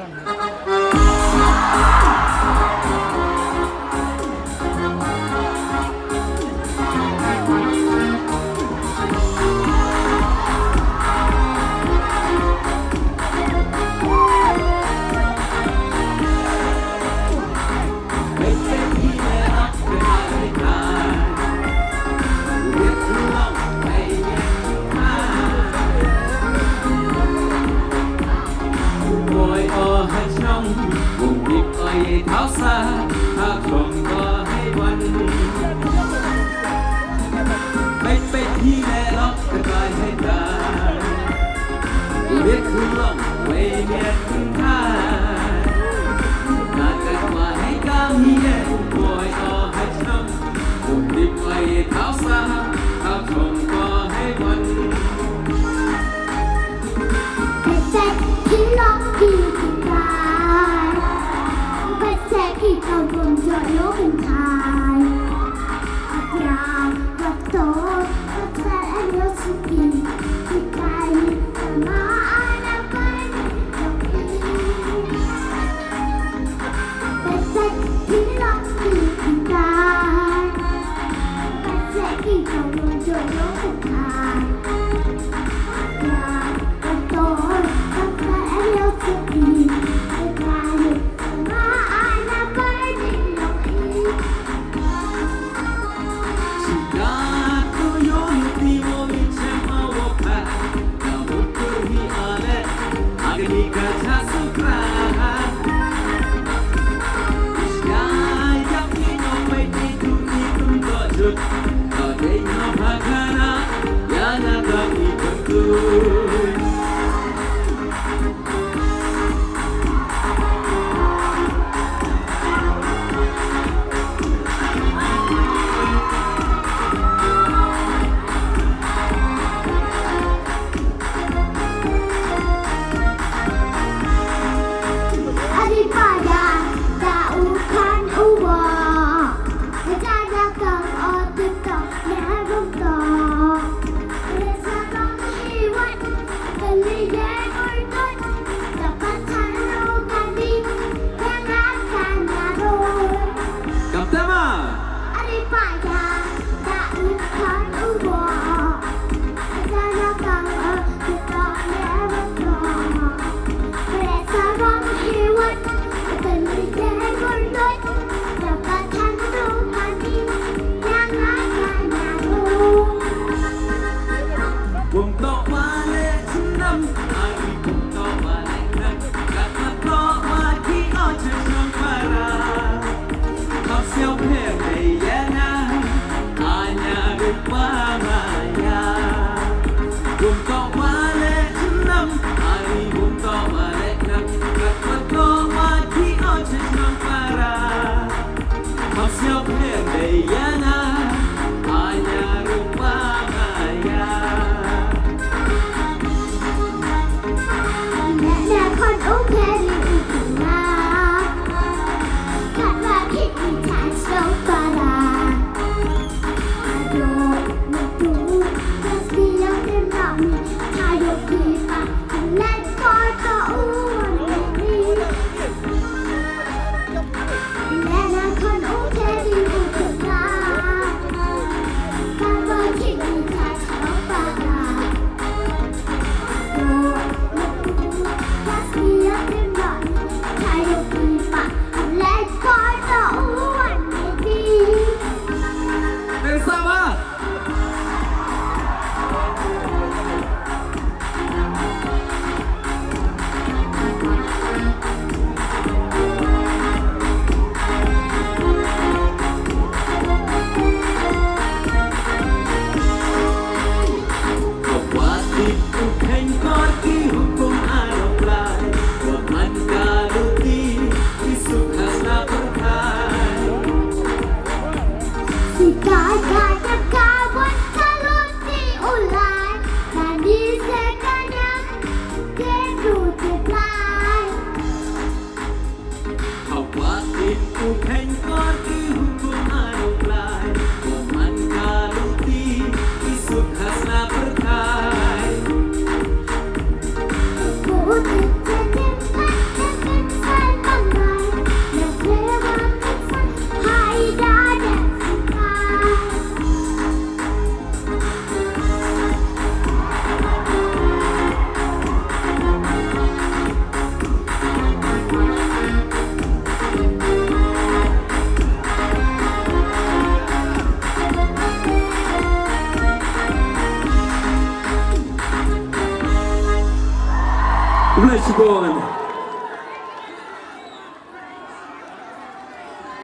ท่านเท้าซาถ้าคงก็ให้วันไม่เป็นที่แน่ล็อกกระจายให้ตายเรียกคือล่องไว้เมียนขึ้นท่าการเกิดมาให้ก้าวเฮียปล่อยต่อให้ช้ำบุกดิบไว้เท้าซาถ้าคงก็ให้วันแต่ใจที่ล็อกที่ตายที่ทำบนจอดโลกเป็นทายยาวกับโตกับแฟนยศกินที่ไกลแต่มาอาณาไปดอกอีแต่ใจที่ล็อกที่ตายแต่ใจที่ทำบนจอดโลกเป็นทายยาวกับโตกับแฟนยศกินที่ไกล Let's go on.